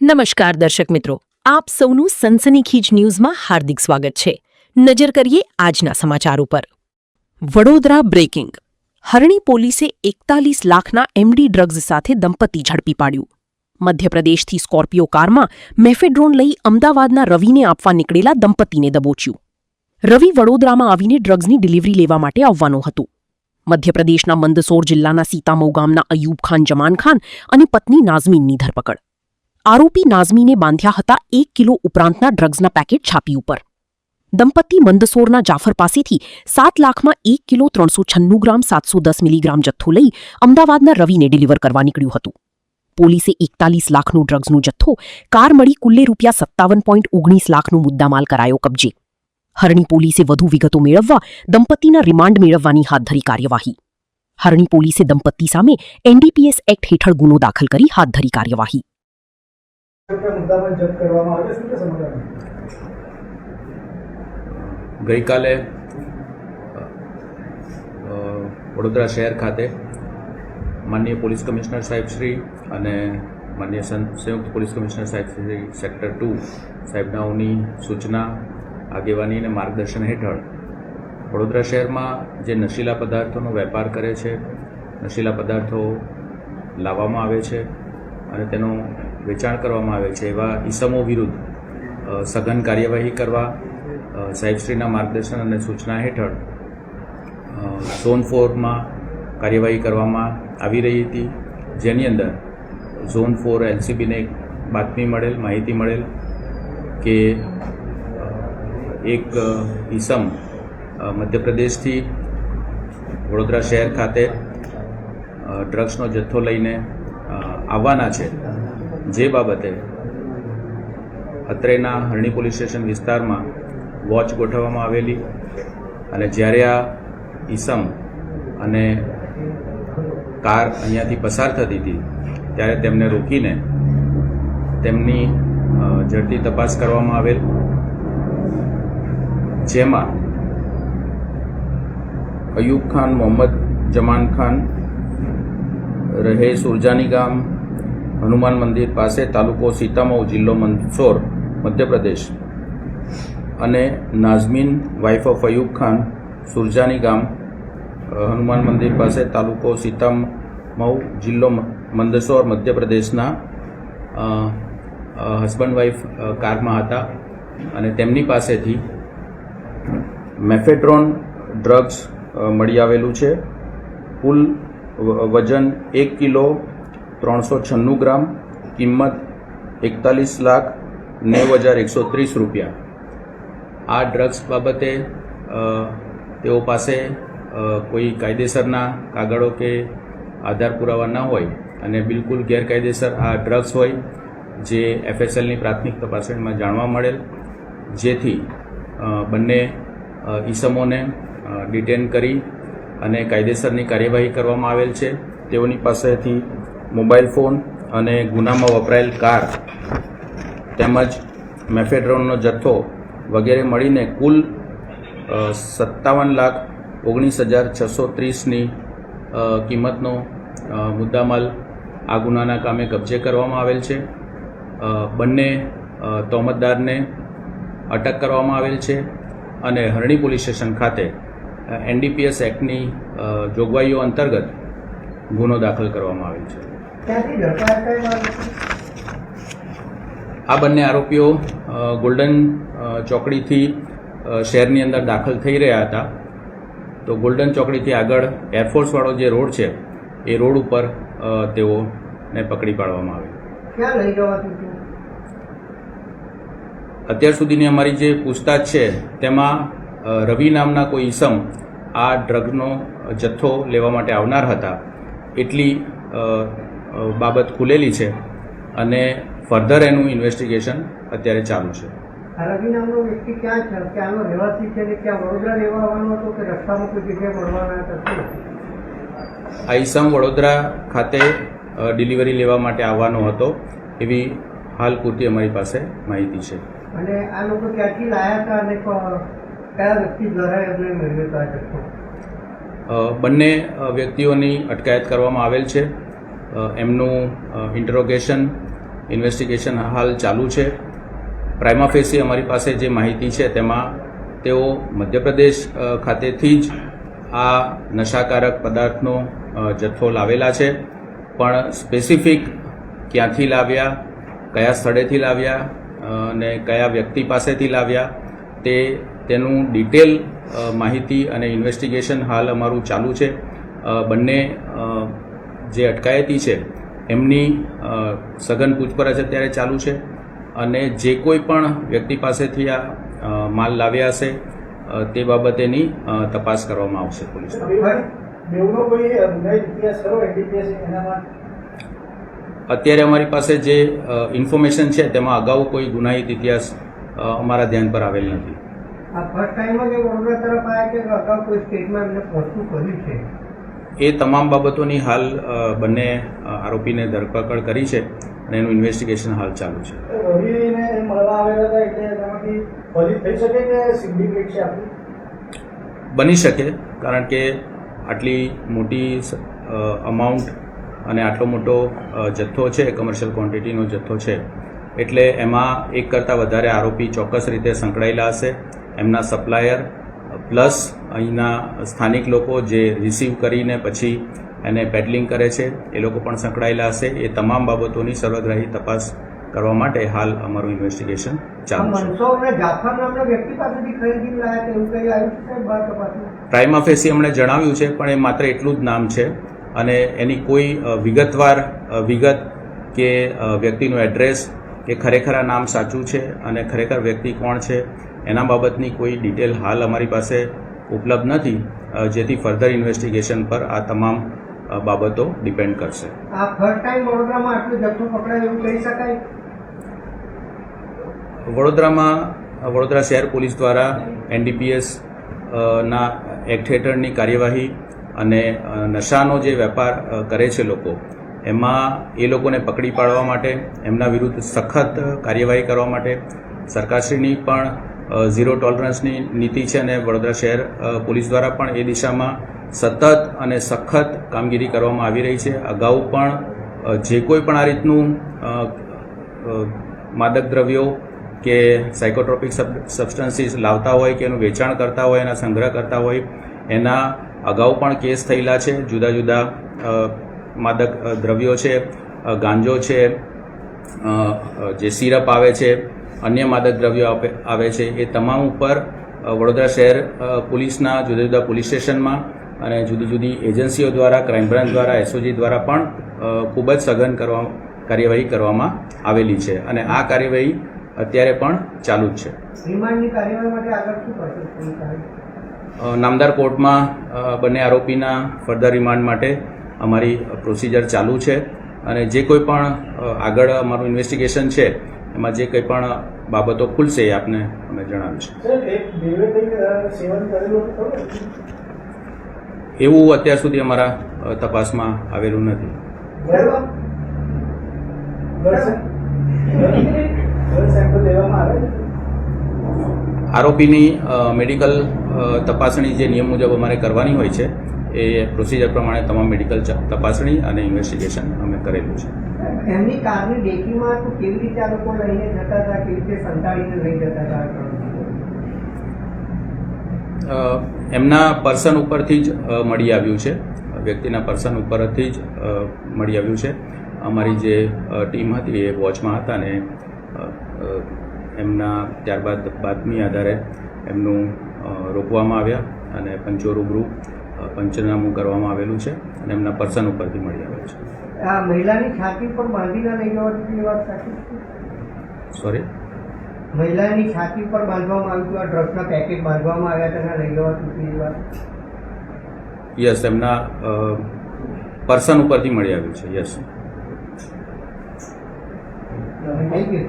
નમસ્કાર દર્શક મિત્રો, આપ સૌનું સનસનીખીજ ન્યૂઝમાં હાર્દિક સ્વાગત છે. નજર કરીએ આજના સમાચાર ઉપર. વડોદરા બ્રેકિંગ. હરણી પોલીસે 41 લાખના એમડી ડ્રગ્સ સાથે દંપતી ઝડપી પાડ્યું. મધ્યપ્રદેશથી સ્કોર્પિયો કારમાં મેફેડ્રોન લઈ અમદાવાદના રવિને આપવા નીકળેલા દંપતીને દબોચ્યું. રવિ વડોદરામાં આવીને ડ્રગ્સની ડિલિવરી લેવા માટે આવવાનો હતો. મધ્યપ્રદેશના મંદસોર જિલ્લાના સીતામઉ ગામના અયુબ ખાન જમાન ખાન અને પત્ની નાઝમીનની ધરપકડ. આરોપી નાઝમીને બાંધ્યા હતા 1 કિલો ઉપરાંતના ડ્રગ્સના પેકેટ છાપી ઉપર. દંપતી મંદસોરના જાફર પાસેથી 7 લાખમાં 1 કિલો 396 ગ્રામ 710 મિલીગ્રામ જથ્થો લઈ અમદાવાદના રવિને ડિલિવર કરવા નીકળ્યું હતું. પોલીસે 41 લાખનું ડ્રગ્સનું જથ્થો, કાર મળી કુલ્લે ₹57.19 લાખનું મુદ્દામાલ કરાયો કબજે. હરણી પોલીસે વધુ વિગતો મેળવવા દંપતીના રિમાન્ડ મેળવવાની હાથ ધરી કાર્યવાહી. હરણી પોલીસે દંપતી સામે NDPS એક્ટ હેઠળ ગુનો દાખલ કરી હાથ ધરી કાર્યવાહી. ગઈકાલે વડોદરા શહેર ખાતે માનનીય પોલીસ કમિશનર સાહેબ શ્રી અને માનનીય સંયુક્ત પોલીસ કમિશનર સાહેબ શ્રી સેક્ટર 2 સાહેબનાઓની સૂચના, આગેવાની અને માર્ગદર્શન હેઠળ વડોદરા શહેરમાં જે નશીલા પદાર્થોનો વેપાર કરે છે, નશીલા પદાર્થો લાવવામાં આવે છે અને તેનું વેચાણ કરવામાં આવે છે એવા ઈસમો વિરુદ્ધ સઘન કાર્યવાહી કરવા સાહેબશ્રીના માર્ગદર્શન અને સૂચના હેઠળ ઝોન 4માં કાર્યવાહી કરવામાં આવી રહી હતી, જેની અંદર ઝોન 4 LCBને એક માહિતી મળેલ કે એક ઈસમ મધ્યપ્રદેશથી વડોદરા શહેર ખાતે ડ્રગ્સનો જથ્થો લઈને આવવાના છે, જે બાબતે અત્રેના હરણી પોલીસ સ્ટેશન વિસ્તારમાં વોચ ગોઠવવામાં આવેલી અને જ્યારે આ ઈસમ અને કાર અહીંયાથી પસાર થતી હતી ત્યારે તેમને રોકીને તેમની ઝડપી તપાસ કરવામાં આવેલ, જેમાં અયુબ ખાન મોહમ્મદ જમાન ખાન રહે સુરજાની ગામ, હનુમાન મંદિર પાસે, તાલુકો સીતામઉ, જિલ્લો મંદસોર, મધ્યપ્રદેશ, અને નાઝમીન વાઇફ ઓફ અયુબ ખાન, સુરજાની ગામ, હનુમાન મંદિર પાસે, તાલુકો સીતામઉ, જિલ્લો મંદસોર, મધ્યપ્રદેશના હસબન્ડ વાઇફ કારમાં હતા અને તેમની પાસેથી મેફેડ્રોન ડ્રગ્સ મળી આવેલું છે. કુલ વજન 1 કિલો 396 ગ્રામ, કિંમત 41,90,130 રૂપિયા. આ ડ્રગ્સ બાબતે તેઓ પાસે કોઈ કાયદેસરના કાગળો કે આધાર પુરાવા ન હોય અને બિલકુલ ગેરકાયદેસર આ ડ્રગ્સ હોય, જે FSLની પ્રાથમિક તપાસણીમાં જાણવા મળેલ, જેથી બંને ઈસમોને ડિટેન કરી અને કાયદેસરની કાર્યવાહી કરવામાં આવેલ છે. તેઓની પાસેથી મોબાઈલ ફોન અને ગુનામાં વપરાયેલ કાર તેમજ મેફેડ્રોનનો જથ્થો વગેરે મળીને કુલ 57,19,630ની કિંમતનો મુદ્દામાલ આ ગુનાના કામે કબજે કરવામાં આવેલ છે. બંને તોહમતદારને અટક કરવામાં આવેલ છે અને હરણી પોલીસ સ્ટેશન ખાતે NDPS એક્ટની જોગવાઈઓ અંતર્ગત ગુનો દાખલ કરવામાં આવેલ છે. આ બંને આરોપીઓ ગોલ્ડન ચોકડીથી શહેરની અંદર દાખલ થઈ રહ્યા હતા, તો ગોલ્ડન ચોકડીથી આગળ એરફોર્સવાળો જે રોડ છે એ રોડ ઉપર તેઓને પકડી પાડવામાં આવે. અત્યાર સુધીની અમારી જે પૂછતાછ છે તેમાં રવિ નામના કોઈ ઈસમ આ ડ્રગનો જથ્થો લેવા માટે આવનાર હતા એટલી બાબત ખુલેલી છે અને ફર્ધર એનું ઇન્વેસ્ટિગેશન અત્યારે ચાલુ છે. રવિ નામનો વ્યક્તિ ક્યાં છે? ક્યાંનો રહેવાસી છે ને ક્યાં વડોદરા રહેવા આવવાનો હતો કે રસ્તામાં કોઈ જગ્યાએ મળવાના હતા? આ ઈસમ વડોદરા ખાતે ડિલિવરી લેવા માટે આવવાનો હતો એવી હાલ પૂરતી અમારી પાસે માહિતી છે. અને આ લોકો ક્યાંથી લાયા હતા અને કયા વ્યક્તિ દ્વારા એમને મેળવ્યો હતો આ જથ્થો? બંને વ્યક્તિઓની અટકાયત કરવામાં આવેલ છે. એમનું ઇન્ટરોગેશન ઇન્વેસ્ટિગેશન હાલ ચાલુ છે. પ્રાઇમા ફેસી અમારી પાસે જે માહિતી છે તેમાં તેઓ મધ્યપ્રદેશ ખાતેથી જ આ નશાકારક પદાર્થનો જથ્થો લાવેલા છે, પણ સ્પેસિફિક ક્યાંથી લાવ્યા, કયા સ્થળેથી લાવ્યા અને કયા વ્યક્તિ પાસેથી લાવ્યા તેનું ડિટેલ માહિતી અને ઇન્વેસ્ટિગેશન હાલ અમારું ચાલુ છે. બંને જે અટકાયતી છે એમની સઘન પૂછપરછ અત્યારે ચાલુ છે અને જે કોઈ પણ વ્યક્તિ પાસેથી આ માલ લાવ્યા હશે તે બાબતેની તપાસ કરવામાં આવશે પોલીસ. અત્યારે અમારી પાસે જે ઇન્ફોર્મેશન છે તેમાં અગાઉ કોઈ ગુનાહિત ઇતિહાસ અમારા ધ્યાન પર આવેલ નથી. આ ફર્સ્ટ ટાઈમ જ વડોદરા તરફ આવ્યા કે અગાઉ કોઈ સ્ટેટમાં એમને પહોંચવું કર્યું છે? એ તમામ બાબતોની હાલ બંને આરોપીને ધરપકડ કરી છે અને એનું ઇન્વેસ્ટિગેશન હાલ ચાલુ છે. રવિને મળવા આવેલા હતા એટલે તેમાંથી ફલિત થઈ શકે કે સિન્ડિકેટ છે આપણું? બની શકે, કારણ કે આટલી મોટી અમાઉન્ટ અને આટલો મોટો જથ્થો છે, કમર્શિયલ ક્વોન્ટિટીનો જથ્થો છે, એટલે એમાં એક કરતાં વધારે આરોપી ચોક્કસ રીતે સંકળાયેલા હશે. એમના સપ્લાયર પ્લસ અહીંના સ્થાનિક લોકો જે રિસીવ કરીને પછી એને પેડલિંગ કરે છે એ લોકો પણ સંકળાયેલા હશે. એ તમામ બાબતોની સર્વગ્રાહી તપાસ કરવા માટે હાલ અમારું ઇન્વેસ્ટિગેશન ચાલુ છે. મનસુખ અને જાફર નામના વ્યક્તિ પાસેથી ખરીદી લાયા એવું કંઈ આવ્યું છે બાર તપાસમાં? પ્રાઇમા ફેસી અમને જણાવ્યું છે, પણ એ માત્ર એટલું જ નામ છે અને એની કોઈ વિગતવાર વિગત કે વ્યક્તિનું એડ્રેસ કે ખરેખર આ નામ સાચું છે અને ખરેખર વ્યક્તિ કોણ છે એના બાબતની કોઈ ડિટેલ હાલ અમારી પાસે ઉપલબ્ધ નથી, જેથી ફર્ધર ઇન્વેસ્ટિગેશન પર આ તમામ બાબતો ડિપેન્ડ કરશે. આ ફર્સ્ટ ટાઈમ વડોદરામાં આટલો જથ્થો પકડાય એવું કહી શકાય? વડોદરા શહેર પોલીસ દ્વારા NDPS ના એક્ટ હેઠળની કાર્યવાહી અને નશાનો જે વેપાર કરે છે લોકો, એમાં એ લોકોને પકડી પાડવા માટે, એમના વિરુદ્ધ સખત કાર્યવાહી કરવા માટે સરકારશ્રીની પણ ઝીરો ટોલરન્સની નીતિ છે અને વડોદરા શહેર પોલીસ દ્વારા પણ એ દિશામાં સતત અને સખત કામગીરી કરવામાં આવી રહી છે. અગાઉ પણ જે કોઈ પણ આ રીતનું માદક દ્રવ્યો કે સાયકોટ્રોપિક સબસ્ટન્સીસ લાવતા હોય કે એનું વેચાણ કરતા હોય, એના સંગ્રહ કરતા હોય, એના અગાઉ પણ કેસ થયેલા છે. જુદા જુદા માદક દ્રવ્યો છે, ગાંજો છે, જે સિરપ આવે છે, અન્ય માદક દ્રવ્યો આવે છે, એ તમામ ઉપર વડોદરા શહેર પોલીસના જુદા જુદા પોલીસ સ્ટેશનમાં અને જુદી જુદી એજન્સીઓ દ્વારા, ક્રાઇમ બ્રાન્ચ દ્વારા, SOG દ્વારા પણ ખૂબ જ સઘન કાર્યવાહી કરવામાં આવેલી છે અને આ કાર્યવાહી અત્યારે પણ ચાલુ જ છે. રિમાન્ડની કાર્યવાહી માટે આગળ શું કરશે? નામદાર કોર્ટમાં બંને આરોપીના ફર્ધર રિમાન્ડ માટે અમારી પ્રોસિજર ચાલુ છે અને જે કોઈ પણ આગળ અમારું ઇન્વેસ્ટિગેશન છે એમાં જે કંઈ પણ બાબતો ખુલશે એ આપને અમે જણાવીશું. એવું અત્યાર સુધી અમારા તપાસમાં આવેલું નથી. આરોપીની મેડિકલ તપાસણી જે નિયમ મુજબ અમારે કરવાની હોય છે એ પ્રોસિજર પ્રમાણે તમામ મેડિકલ તપાસણી અને ઇન્વેસ્ટિગેશન અમે કરેલું છે. એમની કારની ડેકીમાં તો કેવી રીતે આ લોકો લઈને જતા હતા, કેવી રીતે સંતાડીને લઈ જતા હતા? એમના પર્સન ઉપરથી જ મળી આવ્યું છે, વ્યક્તિના પર્સન ઉપરથી જ મળી આવ્યું છે. અમારી જે ટીમ હતી એ વોચમાં હતા અને એમના ત્યારબાદ બાતમી આધારે એમનું રોકવામાં આવ્યા અને પંચો રૂબરૂ પંચનામું કરવામાં આવેલું છે અને એમના પર્સન ઉપરથી મળી આવેલું છે. આ મહિલાની છાતી પર બાંધીને લઈ જવાથી એ વાત સાચી છે? સોરી? મહિલાની છાતી પર બાંધવામાં આવ્યું હતું, આ ડ્રગ્સના પેકેટ બાંધવામાં આવ્યા હતા, લઈ જવાથી એ વાત? યસ, એમના પર્સન ઉપરથી મળી આવ્યું છે. યસ. Thank you.